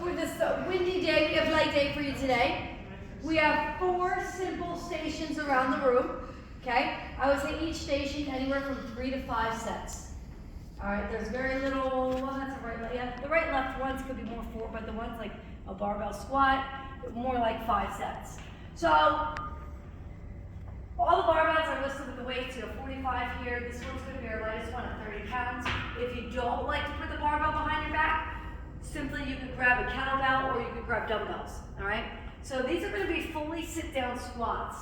for this windy day, we have leg day for you today. We have 4 simple stations around the room, okay? I would say each station anywhere from 3 to 5 sets. All right, there's very little, well, that's the right, yeah, the right and left ones could be more 4, but the ones like a barbell squat, more like 5 sets. So, all the barbells are listed with the weights, 45 here. This one's going to be our lightest one at 30 pounds. If you don't like to put the barbell behind your back, simply you could grab a kettlebell or you could grab dumbbells, all right? So these are going to be fully sit-down squats.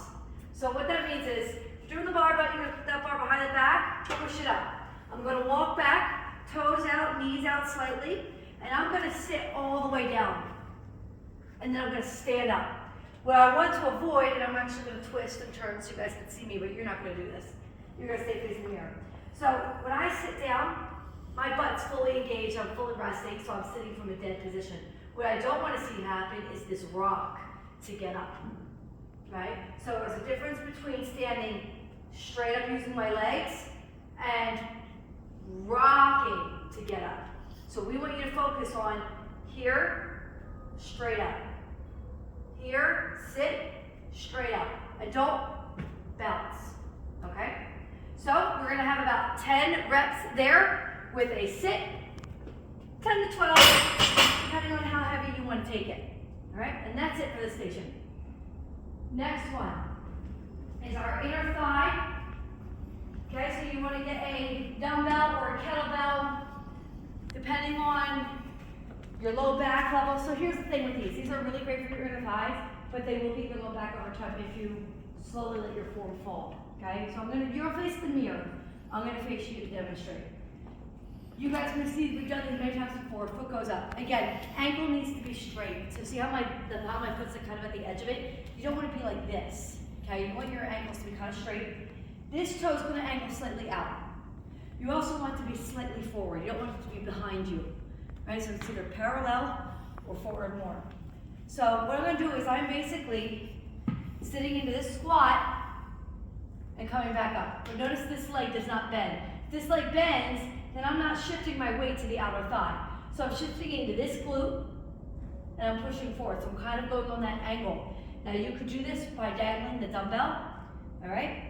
So what that means is, doing the barbell, you're going to put that bar behind the back, push it up. I'm going to walk back, toes out, knees out slightly, and I'm going to sit all the way down. And then I'm going to stand up. What I want to avoid, and I'm actually going to twist and turn so you guys can see me, but you're not going to do this. You're going to stay facing the mirror. So when I sit down, my butt's fully engaged, I'm fully resting, so I'm sitting from a dead position. What I don't want to see happen is this rock to get up, right? So there's a difference between standing straight up using my legs and rocking to get up. So we want you to focus on here, straight up. Here, sit, straight up. And don't bounce, okay? So we're gonna have about 10 reps there with a sit, 10 to 12, depending on how heavy you want to take it, all right? And that's it for this station. Next one is our inner thigh. Okay, so you want to get a dumbbell or a kettlebell, depending on your low back level. So here's the thing with these. These are really great for your inner thighs, but they will beat your low back over time if you slowly let your form fall. Okay, so you're face the mirror. I'm gonna face you to demonstrate. You guys can see we've done these many times before. Foot goes up. Again, ankle needs to be straight. So see how my foot's kind of at the edge of it? You don't want to be like this. Okay, you want your ankles to be kind of straight. This toe's going to angle slightly out. You also want it to be slightly forward. You don't want it to be behind you. Right? So it's either parallel or forward more. So what I'm going to do is I'm basically sitting into this squat and coming back up. But notice this leg does not bend. If this leg bends, then I'm not shifting my weight to the outer thigh. So I'm shifting into this glute and I'm pushing forward. So I'm kind of going on that angle. Now you could do this by dangling the dumbbell. All right?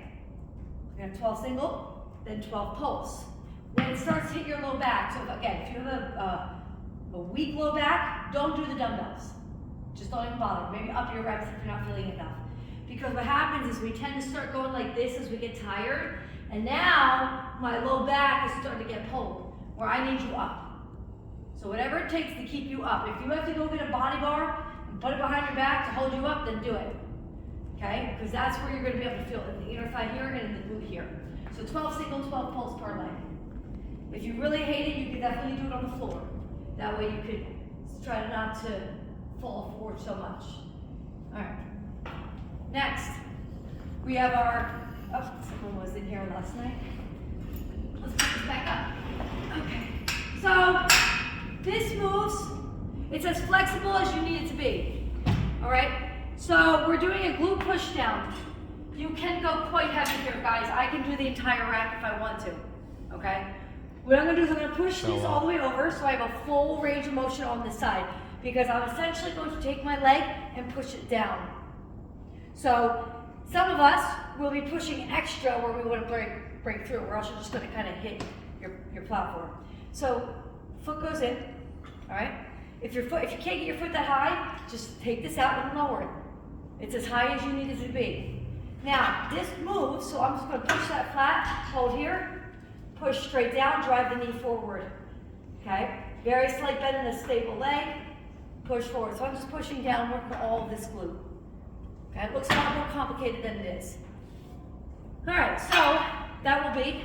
We're going to have 12 single, then 12 pulse. When it starts to hit your low back, so again, if you have a weak low back, don't do the dumbbells. Just don't even bother. Maybe up your reps if you're not feeling enough. Because what happens is we tend to start going like this as we get tired, and now my low back is starting to get pulled, where I need you up. So whatever it takes to keep you up. If you have to go get a body bar and put it behind your back to hold you up, then do it. Okay? Because that's where you're going to be able to feel it, in the inner thigh here and in the glute here. So 12 single, 12 pulse per leg. If you really hate it, you can definitely do it on the floor. That way you could try not to fall forward so much. All right. Next, we have our, oh, someone was in here last night. Let's put this back up. Okay. So, this moves, it's as flexible as you need it to be. All right? So we're doing a glute push down. You can go quite heavy here, guys. I can do the entire rack if I want to, okay? What I'm gonna do is I'm gonna push these all the way over so I have a full range of motion on this side because I'm essentially going to take my leg and push it down. So some of us will be pushing extra where we want to break through, or else you're just gonna kind of hit your platform. So foot goes in, all right? If you can't get your foot that high, just take this out and lower it. It's as high as you need it to be. Now, this moves, so I'm just going to push that flat, hold here, push straight down, drive the knee forward. Okay? Very slight bend in the stable leg, push forward. So I'm just pushing down, working all of this glute. Okay? It looks a lot more complicated than it is. All right, so that will be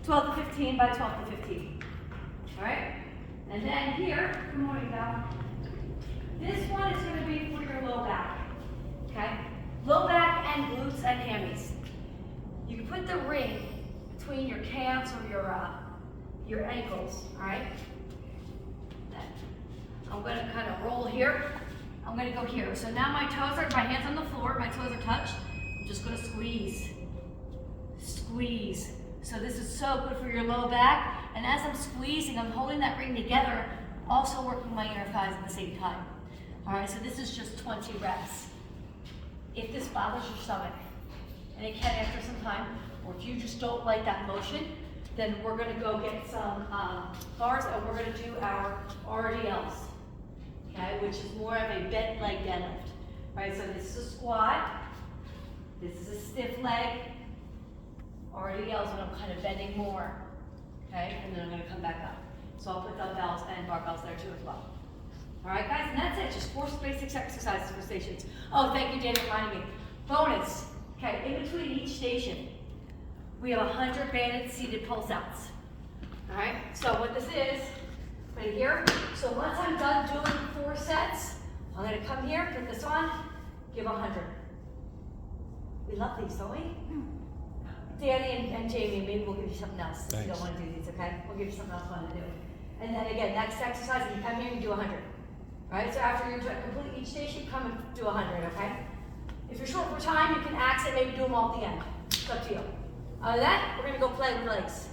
12 to 15 by 12 to 15. All right? And then here, good morning, Val. This one is going to be for your low back. Okay? Low back and glutes and hammies. You can put the ring between your calves or your ankles, all right? I'm going to kind of roll here. I'm going to go here. So now my hands on the floor, my toes are touched. I'm just going to squeeze. Squeeze. So this is so good for your low back. And as I'm squeezing, I'm holding that ring together also working my inner thighs at the same time. All right, so this is just 20 reps. If this bothers your stomach, and it can after some time, or if you just don't like that motion, then we're gonna go get some bars and we're gonna do our RDLs, okay, which is more of a bent leg deadlift. Right, so this is a squat, this is a stiff leg, RDLs when I'm kind of bending more, okay, and then I'm gonna come back up. So I'll put dumbbells and barbells there too as well. All right, guys, and that's it, just 4 basic exercises for stations. Oh, thank you, Dana, for reminding me. Bonus, okay, in between each station, we have 100 banded seated pulse outs. All right, so what this is, right here, so once I'm done doing 4 sets, I'm gonna come here, put this on, give 100. We love these, don't we? Danny and Jamie, maybe we'll give you something else if you don't want to do these, okay? We'll give you something else fun to do. And then again, next exercise, you come here and do 100. All right, so after you complete each station, come and do 100, okay? If you're short for time, you can axe it, maybe do them all at the end. It's up to you. Other than that, we're gonna go play with legs.